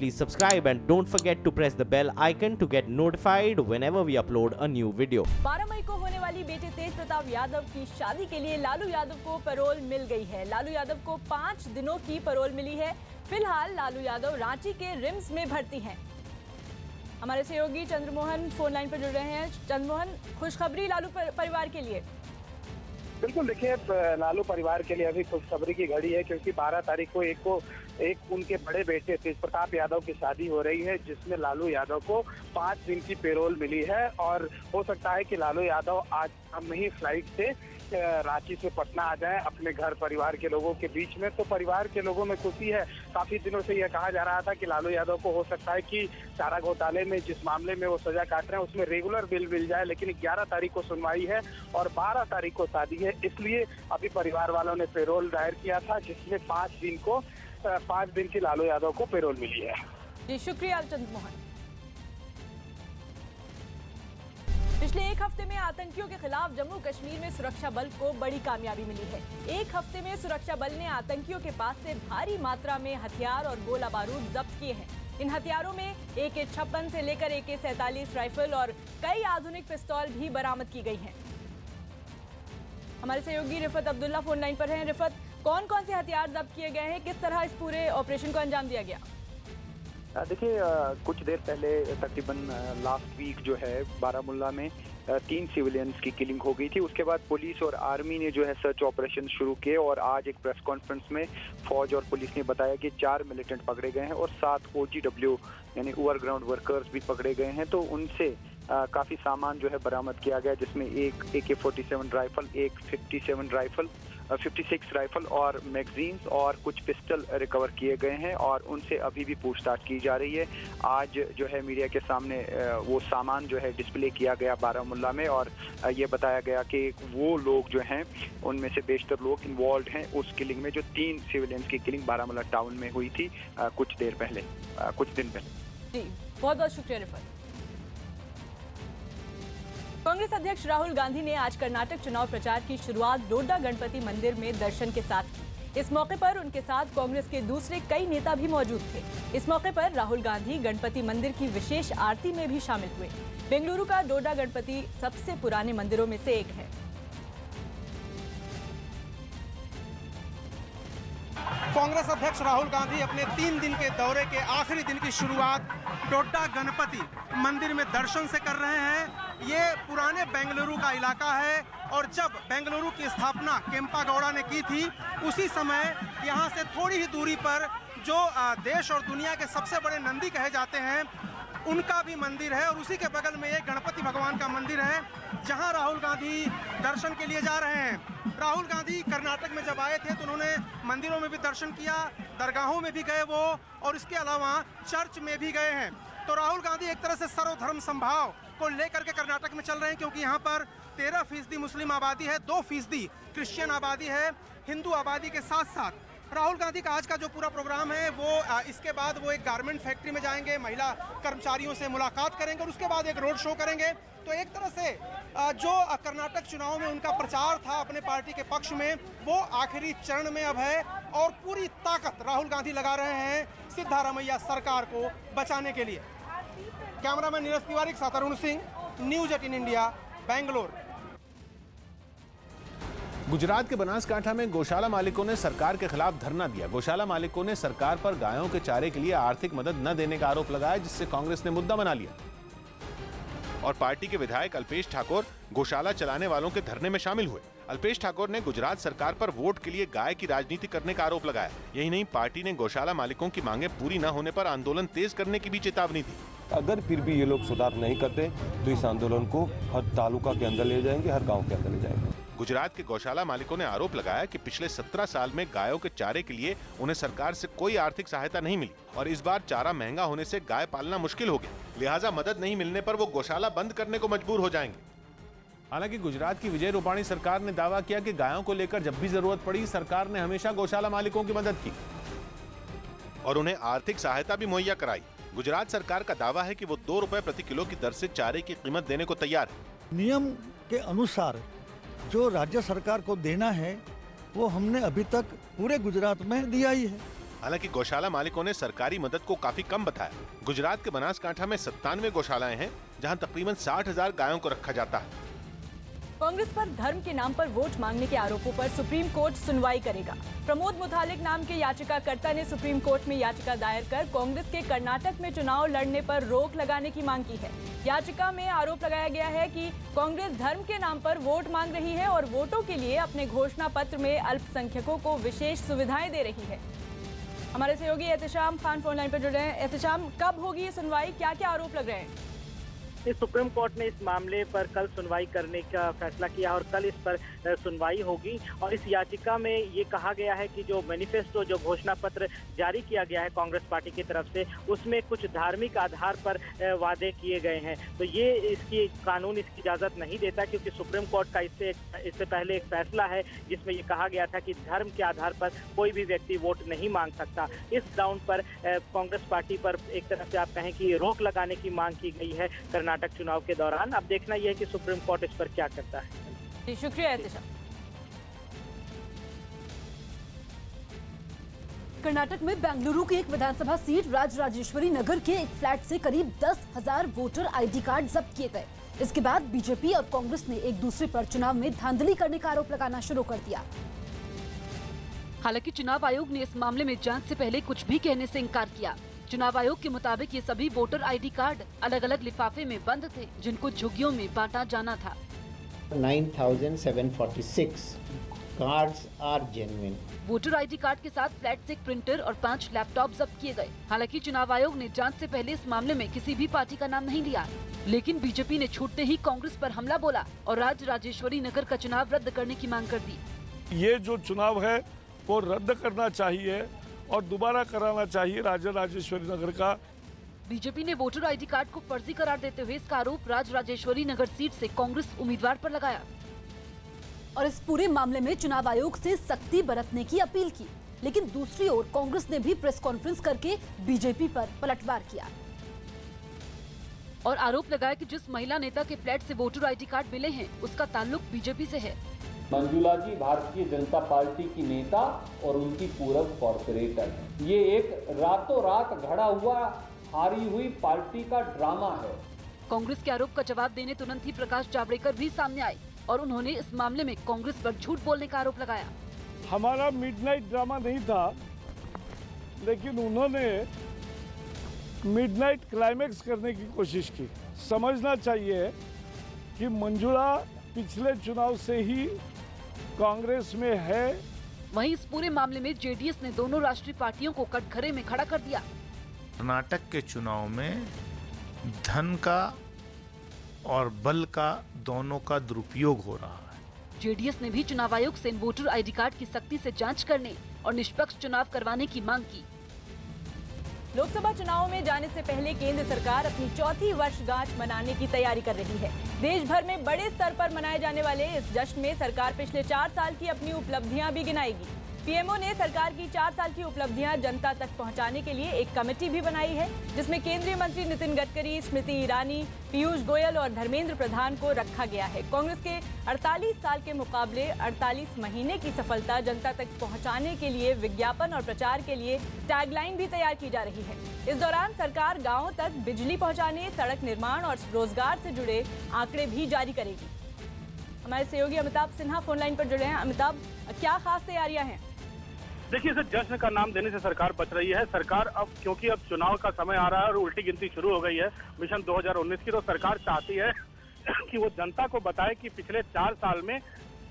please subscribe and don't forget to press the bell icon to get notified whenever we upload a new video. 12 मई को होने वाली बेटे तेज प्रताप यादव की शादी के लिए लालू यादव को पैरोल मिल गई है। लालू यादव को 5 दिनों की पैरोल मिली है। फिलहाल लालू यादव रांची के रिम्स में भर्ती हैं। हमारे सहयोगी चंद्रमोहन फोन लाइन पर जुड़ रहे हैं। चंद्रमोहन, खुशखबरी लालू परिवार के लिए। बिल्कुल, देखिए लालू परिवार के लिए अभी खुशखबरी की घड़ी है, क्योंकि 12 तारीख को एक उनके बड़े बेटे तेज प्रताप यादव की शादी हो रही है, जिसमें लालू यादव को 5 दिन की पेरोल मिली है। और हो सकता है कि लालू यादव आज हम ही फ्लाइट से रांची से पटना आ जाएं अपने घर परिवार के लोगों के बीच में। तो परिवार के लोगों में खुशी है। काफी दिनों से यह कहा जा रहा था कि लालू यादव को हो सकता है कि चारा घोटाले में जिस मामले में वो सजा काट रहे हैं उसमें रेगुलर बिल मिल जाए, लेकिन 11 तारीख को सुनवाई है और 12 तारीख को शादी है। इसलिए अभी परिवार वालों ने पेरोल दायर किया था, जिसमें 5 दिन की लालू यादव को पेरोल मिली है। जी, शुक्रिया चंद्रमोहन। पिछले एक हफ्ते में आतंकियों के खिलाफ जम्मू कश्मीर में सुरक्षा बल को बड़ी कामयाबी मिली है। एक हफ्ते में सुरक्षा बल ने आतंकियों के पास से भारी मात्रा में हथियार और गोला बारूद जब्त किए हैं। इन हथियारों में AK-56 से लेकर AK-47 राइफल और कई आधुनिक पिस्तौल भी बरामद की गई हैं। हमारे सहयोगी रिफत अब्दुल्ला फोन लाइन पर हैं। रिफत, कौन कौन से हथियार जब्त किए गए हैं, किस तरह इस पूरे ऑपरेशन को अंजाम दिया गया? देखिए, कुछ देर पहले तकरीबन लास्ट वीक जो है बारामुल्ला में 3 सिविलियंस की किलिंग हो गई थी। उसके बाद पुलिस और आर्मी ने जो है सर्च ऑपरेशन शुरू किए और आज एक प्रेस कॉन्फ्रेंस में फौज और पुलिस ने बताया कि 4 मिलिटेंट पकड़े गए हैं और 7 OGW यानी ओवरग्राउंड वर्कर्स भी पकड़े गए हैं। तो उनसे काफ़ी सामान जो है बरामद किया गया, जिसमें एक AK-47 राइफल, एक 56 राइफल और मैगजीन्स और कुछ पिस्टल रिकवर किए गए हैं और उनसे अभी भी पूछताछ की जा रही है। आज जो है मीडिया के सामने वो सामान जो है डिस्प्ले किया गया बारामुल्ला में और ये बताया गया कि वो लोग जो हैं उनमें से बेशतर लोग इन्वॉल्व हैं उस किलिंग में, जो 3 सिविलियंस की किलिंग बारामुल्ला टाउन में हुई थी कुछ दिन पहले। जी, बहुत बहुत शुक्रिया रिफत। कांग्रेस अध्यक्ष राहुल गांधी ने आज कर्नाटक चुनाव प्रचार की शुरुआत डोडा गणपति मंदिर में दर्शन के साथ की। इस मौके पर उनके साथ कांग्रेस के दूसरे कई नेता भी मौजूद थे। इस मौके पर राहुल गांधी गणपति मंदिर की विशेष आरती में भी शामिल हुए। बेंगलुरु का डोडा गणपति सबसे पुराने मंदिरों में से एक है। कांग्रेस अध्यक्ष राहुल गांधी अपने 3 दिन के दौरे के आखिरी दिन की शुरुआत डोडा गणपति मंदिर में दर्शन से कर रहे हैं। ये पुराने बेंगलुरु का इलाका है और जब बेंगलुरु की स्थापना केम्पागौड़ा ने की थी, उसी समय यहाँ से थोड़ी ही दूरी पर जो देश और दुनिया के सबसे बड़े नंदी कहे जाते हैं, उनका भी मंदिर है और उसी के बगल में एक गणपति भगवान का मंदिर है, जहाँ राहुल गांधी दर्शन के लिए जा रहे हैं। राहुल गांधी कर्नाटक में जब आए थे तो उन्होंने मंदिरों में भी दर्शन किया, दरगाहों में भी गए वो, और इसके अलावा चर्च में भी गए हैं। तो राहुल गांधी एक तरह से सर्वधर्म संभाव को लेकर के कर्नाटक में चल रहे हैं, क्योंकि यहाँ पर 13% मुस्लिम आबादी है, 2% क्रिश्चियन आबादी है। हिंदू आबादी के साथ साथ राहुल गांधी का आज का जो पूरा प्रोग्राम है वो इसके बाद वो एक गारमेंट फैक्ट्री में जाएंगे, महिला कर्मचारियों से मुलाकात करेंगे और उसके बाद एक रोड शो करेंगे। तो एक तरह से जो कर्नाटक चुनाव में उनका प्रचार था अपने पार्टी के पक्ष में, वो आखिरी चरण में अब है और पूरी ताकत राहुल गांधी लगा रहे हैं सिद्धारमैया सरकार को बचाने के लिए। कैमरामैन नीरज तिवारी के साथ अरुण सिंह, न्यूज़ 18 इंडिया, बेंगलोर। गुजरात के बनासकांठा में गौशाला मालिकों ने सरकार के खिलाफ धरना दिया। गौशाला मालिकों ने सरकार पर गायों के चारे के लिए आर्थिक मदद न देने का आरोप लगाया, जिससे कांग्रेस ने मुद्दा बना लिया। और पार्टी के विधायक अल्पेश ठाकुर गौशाला चलाने वालों के धरने में शामिल हुए। अल्पेश ठाकुर ने गुजरात सरकार पर वोट के लिए गाय की राजनीति करने का आरोप लगाया। यही नहीं, पार्टी ने गौशाला मालिकों की मांगे पूरी न होने पर आंदोलन तेज करने की भी चेतावनी दी। अगर फिर भी ये लोग सुधार नहीं करते तो इस आंदोलन को हर तालुका के अंदर ले जाएंगे, हर गांव के अंदर ले जाएंगे। गुजरात के गौशाला मालिकों ने आरोप लगाया कि पिछले 17 साल में गायों के चारे के लिए उन्हें सरकार से कोई आर्थिक सहायता नहीं मिली और इस बार चारा महंगा होने से गाय पालना मुश्किल हो गया। लिहाजा मदद नहीं मिलने पर वो गौशाला बंद करने को मजबूर हो जाएंगे। हालांकि गुजरात की विजय रूपाणी सरकार ने दावा किया कि गायों को लेकर जब भी जरूरत पड़ी सरकार ने हमेशा गौशाला मालिकों की मदद की और उन्हें आर्थिक सहायता भी मुहैया कराई। गुजरात सरकार का दावा है कि वो 2 रुपए प्रति किलो की दर से चारे की कीमत देने को तैयार है। नियम के अनुसार जो राज्य सरकार को देना है वो हमने अभी तक पूरे गुजरात में दिया ही है। हालांकि गौशाला मालिकों ने सरकारी मदद को काफी कम बताया। गुजरात के बनासकांठा में 97 गौशालाएं हैं, जहां तकरीबन 60,000 गायों को रखा जाता है। कांग्रेस पर धर्म के नाम पर वोट मांगने के आरोपों पर सुप्रीम कोर्ट सुनवाई करेगा। प्रमोद मुतालिक नाम के याचिकाकर्ता ने सुप्रीम कोर्ट में याचिका दायर कर कांग्रेस के कर्नाटक में चुनाव लड़ने पर रोक लगाने की मांग की है। याचिका में आरोप लगाया गया है कि कांग्रेस धर्म के नाम पर वोट मांग रही है और वोटों के लिए अपने घोषणा पत्र में अल्पसंख्यकों को विशेष सुविधाएं दे रही है। हमारे सहयोगी एहतिशाम खान फोन लाइन पर जुड़े हैं। एहतिशाम, कब होगी ये सुनवाई, क्या क्या आरोप लग रहे हैं? सुप्रीम कोर्ट ने इस मामले पर कल सुनवाई करने का फैसला किया और कल इस पर सुनवाई होगी। और इस याचिका में ये कहा गया है कि जो मैनिफेस्टो, जो घोषणा पत्र जारी किया गया है कांग्रेस पार्टी की तरफ से, उसमें कुछ धार्मिक आधार पर वादे किए गए हैं। तो ये कानून इसकी इजाज़त नहीं देता, क्योंकि सुप्रीम कोर्ट का इससे पहले एक फैसला है जिसमें ये कहा गया था कि धर्म के आधार पर कोई भी व्यक्ति वोट नहीं मांग सकता। इस ग्राउंड पर कांग्रेस पार्टी पर एक तरह से आप कहें कि रोक लगाने की मांग की गई है कर्नाटक चुनाव के दौरान। अब देखना यह है कि सुप्रीम कोर्ट इस पर क्या करता है। जी, शुक्रिया एहतिशाम। कर्नाटक में बेंगलुरु की एक विधानसभा सीट राजराजेश्वरी नगर के एक फ्लैट से करीब 10,000 वोटर आईडी कार्ड जब्त किए गए। इसके बाद बीजेपी और कांग्रेस ने एक दूसरे पर चुनाव में धांधली करने का आरोप लगाना शुरू कर दिया। हालांकि चुनाव आयोग ने इस मामले में जांच से पहले कुछ भी कहने से इनकार किया। चुनाव आयोग के मुताबिक ये सभी वोटर आईडी कार्ड अलग अलग लिफाफे में बंद थे, जिनको झुग्गियों में बांटा जाना था। 9,746 cards are genuine. Voter ID card के साथ फ्लैट से एक प्रिंटर और 5 लैपटॉप जब्त किए गए। हालांकि चुनाव आयोग ने जांच से पहले इस मामले में किसी भी पार्टी का नाम नहीं लिया, लेकिन बीजेपी ने छूटते ही कांग्रेस पर हमला बोला और राजराजेश्वरी नगर का चुनाव रद्द करने की मांग कर दी। ये जो चुनाव है वो रद्द करना चाहिए और दोबारा कराना चाहिए राजराजेश्वरी नगर का। बीजेपी ने वोटर आईडी कार्ड को फर्जी करार देते हुए इसका आरोप राजराजेश्वरी नगर सीट से कांग्रेस उम्मीदवार पर लगाया और इस पूरे मामले में चुनाव आयोग से सख्ती बरतने की अपील की। लेकिन दूसरी ओर कांग्रेस ने भी प्रेस कॉन्फ्रेंस करके बीजेपी पर पलटवार किया और आरोप लगाया कि जिस महिला नेता के फ्लैट से वोटर आईडी कार्ड मिले हैं, उसका ताल्लुक बीजेपी से है। मंजुला जी भारतीय जनता पार्टी की नेता और उनकी पूर्व कॉर्पोरेटर है। ये एक रातों रात घड़ा हुआ हारी हुई पार्टी का ड्रामा है। कांग्रेस के आरोप का जवाब देने तुरंत ही प्रकाश जावड़ेकर भी सामने आए और उन्होंने इस मामले में कांग्रेस पर झूठ बोलने का आरोप लगाया। हमारा मिडनाइट ड्रामा नहीं था, लेकिन उन्होंने मिडनाइट क्लाइमेक्स करने की कोशिश की। समझना चाहिए कि मंजुला पिछले चुनाव से ही कांग्रेस में है। वहीं इस पूरे मामले में जेडीएस ने दोनों राष्ट्रीय पार्टियों को कटघरे में खड़ा कर दिया। कर्नाटक के चुनाव में धन का और बल का दोनों का दुरुपयोग हो रहा है। जेडीएस ने भी चुनाव आयोग से वोटर आईडी कार्ड की सख्ती से जांच करने और निष्पक्ष चुनाव करवाने की मांग की। लोकसभा चुनाव में जाने से पहले केंद्र सरकार अपनी चौथी वर्षगांठ मनाने की तैयारी कर रही है। देश भर में बड़े स्तर पर मनाए जाने वाले इस जश्न में सरकार पिछले 4 साल की अपनी उपलब्धियां भी गिनाएगी। पीएमओ ने सरकार की 4 साल की उपलब्धियां जनता तक पहुंचाने के लिए एक कमेटी भी बनाई है, जिसमें केंद्रीय मंत्री नितिन गडकरी, स्मृति ईरानी, पीयूष गोयल और धर्मेंद्र प्रधान को रखा गया है। कांग्रेस के 48 साल के मुकाबले 48 महीने की सफलता जनता तक पहुंचाने के लिए विज्ञापन और प्रचार के लिए टैगलाइन भी तैयार की जा रही है। इस दौरान सरकार गाँवों तक बिजली पहुँचाने, सड़क निर्माण और रोजगार से जुड़े आंकड़े भी जारी करेगी। हमारे सहयोगी अमिताभ सिन्हा फोन लाइन पर जुड़े हैं। अमिताभ, क्या खास तैयारियां हैं? देखिए, इसे जश्न का नाम देने से सरकार बच रही है। सरकार क्योंकि अब चुनाव का समय आ रहा है और उल्टी गिनती शुरू हो गई है मिशन 2019 की, तो सरकार चाहती है कि वो जनता को बताए कि पिछले 4 साल में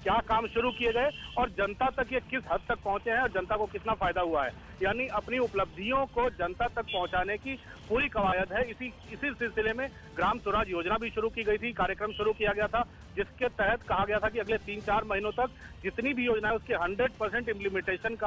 क्या काम शुरू किए गए और जनता तक ये किस हद तक पहुंचे हैं और जनता को कितना फायदा हुआ है। यानी अपनी उपलब्धियों को जनता तक पहुंचाने की पूरी कवायद है। इसी सिलसिले में ग्राम स्वराज योजना भी शुरू की गई थी, कार्यक्रम शुरू किया गया था, जिसके तहत कहा गया था कि अगले 3-4 महीनों तक जितनी भी योजना है उसके 100% इम्प्लीमेंटेशन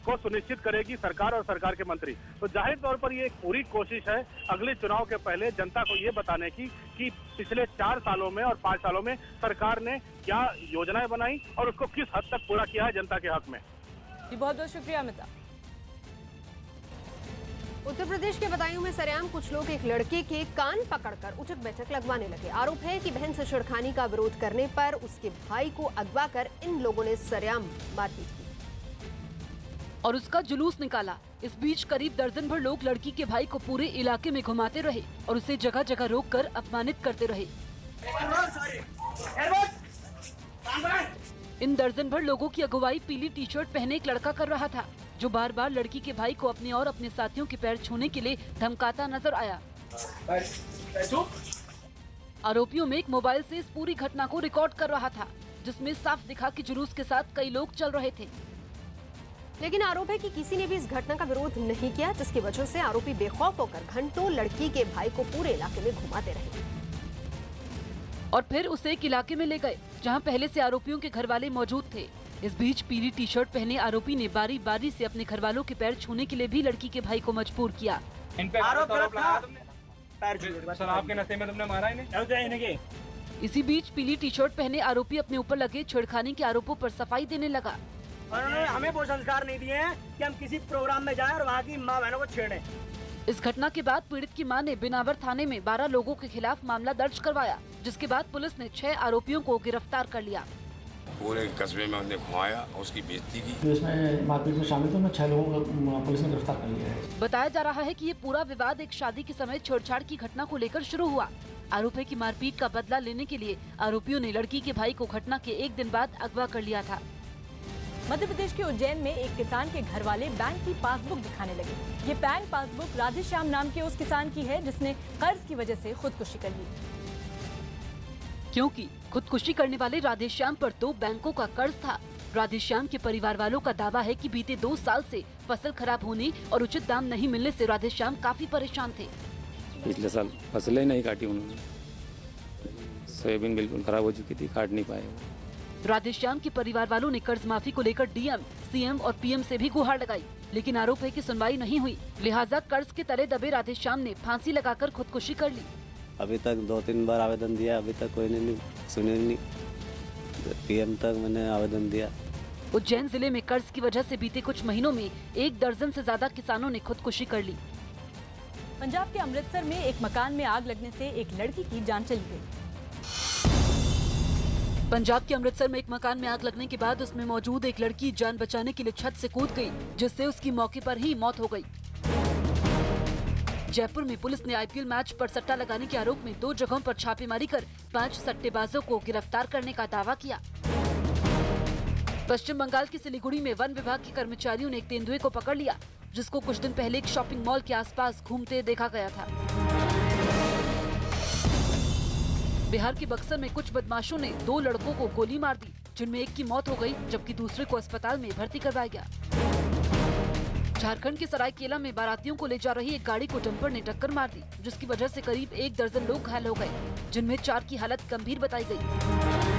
को सुनिश्चित करेगी सरकार और सरकार के मंत्री। तो जाहिर तौर पर ये एक पूरी कोशिश है अगले चुनाव के पहले जनता को ये बताने की कि पिछले 4 सालों में और 5 सालों में सरकार ने क्या योजनाएं बनाई और उसको किस हद तक पूरा किया है जनता के हक में। जी, बहुत बहुत शुक्रिया अमिताभ। उत्तर प्रदेश के बदायूं में सरेआम कुछ लोग एक लड़के के कान पकड़कर उठक बैठक लगवाने लगे। आरोप है कि बहन से छेड़खानी का विरोध करने पर उसके भाई को अगवा कर इन लोगों ने सरेआम मारपीट की और उसका जुलूस निकाला। इस बीच करीब दर्जन भर लोग लड़की के भाई को पूरे इलाके में घुमाते रहे और उसे जगह जगह रोककर अपमानित करते रहे। इन दर्जन भर लोगों की अगुवाई पीली टी शर्ट पहने एक लड़का कर रहा था, जो बार बार लड़की के भाई को अपने और अपने साथियों के पैर छूने के लिए धमकाता नजर आया। आरोपियों में एक मोबाइल से इस पूरी घटना को रिकॉर्ड कर रहा था, जिसमें साफ दिखा कि जुलूस के साथ कई लोग चल रहे थे। लेकिन आरोप है कि किसी ने भी इस घटना का विरोध नहीं किया, जिसकी वजह से आरोपी बेखौफ होकर घंटों लड़की के भाई को पूरे इलाके में घुमाते रहे और फिर उसे एक इलाके में ले गए जहां पहले से आरोपियों के घर वाले मौजूद थे। इस बीच पीली टी शर्ट पहने आरोपी ने बारी बारी से अपने घर वालों के पैर छूने के लिए भी लड़की के भाई को मजबूर किया। आपके नशे में तुमने मारा इन्हें। इसी बीच पीली टी शर्ट पहने आरोपी अपने ऊपर लगे छेड़खानी के आरोपों पर सफाई देने लगा। उन्होंने हमें वो संस्कार नहीं दिए हैं कि हम किसी प्रोग्राम में जाएं और वहाँ की माँ बहनों को छेड़ें। इस घटना के बाद पीड़ित की मां ने बिनावर थाने में 12 लोगों के खिलाफ मामला दर्ज करवाया, जिसके बाद पुलिस ने 6 आरोपियों को गिरफ्तार कर लिया। पूरे कस्बे में उन्हें घुमाया, उसकी बेइज्जती की। तो इसमें मारपीट में शामिल तो 6 लोगों को पुलिस ने गिरफ्तार कर लिया है। बताया जा रहा है कि ये पूरा विवाद एक शादी के समय छेड़छाड़ की घटना को लेकर शुरू हुआ। आरोप है कि मारपीट का बदला लेने के लिए आरोपियों ने लड़की के भाई को घटना के एक दिन बाद अगवा कर लिया था। मध्य प्रदेश के उज्जैन में एक किसान के घर वाले बैंक की पासबुक दिखाने लगे। ये बैंक पासबुक राधेश्याम नाम के उस किसान की है जिसने कर्ज की वजह से खुदकुशी कर ली। क्योंकि खुदकुशी करने वाले राधेश्याम पर 2 बैंकों का कर्ज था। राधेश्याम के परिवार वालों का दावा है कि बीते 2 साल से फसल खराब होने और उचित दाम नहीं मिलने से राधेश्याम काफी परेशान थे। पिछले साल फसलें नहीं काटी उन्होंने, सोयाबीन बिल्कुल खराब हो चुकी थी, काट नहीं पाए। राधेश्याम के परिवार वालों ने कर्ज माफी को लेकर डीएम, सीएम और पीएम से भी गुहार लगाई, लेकिन आरोप है कि सुनवाई नहीं हुई। लिहाजा कर्ज के तले दबे राधेश्याम ने फांसी लगाकर खुदकुशी कर ली। अभी तक 2-3 बार आवेदन दिया, अभी तक कोई ने सुने नहीं। पीएम तक मैंने आवेदन दिया। उज्जैन जिले में कर्ज की वजह से बीते कुछ महीनों में 1 दर्जन से ज्यादा किसानों ने खुदकुशी कर ली। पंजाब के अमृतसर में एक मकान में आग लगने से एक लड़की की जान चली गई। पंजाब के अमृतसर में एक मकान में आग लगने के बाद उसमें मौजूद एक लड़की जान बचाने के लिए छत से कूद गई, जिससे उसकी मौके पर ही मौत हो गई। जयपुर में पुलिस ने आईपीएल मैच पर सट्टा लगाने के आरोप में 2 जगहों पर छापेमारी कर 5 सट्टेबाजों को गिरफ्तार करने का दावा किया। पश्चिम बंगाल के सिलीगुड़ी में वन विभाग के कर्मचारियों ने एक तेंदुए को पकड़ लिया, जिसको कुछ दिन पहले एक शॉपिंग मॉल के आसपास घूमते देखा गया था। बिहार के बक्सर में कुछ बदमाशों ने 2 लड़कों को गोली मार दी, जिनमें एक की मौत हो गई जबकि दूसरे को अस्पताल में भर्ती करवाया गया। झारखंड के सरायकेला में बारातियों को ले जा रही एक गाड़ी को डंपर ने टक्कर मार दी, जिसकी वजह से करीब 1 दर्जन लोग घायल हो गए, जिनमें 4 की हालत गंभीर बताई गई।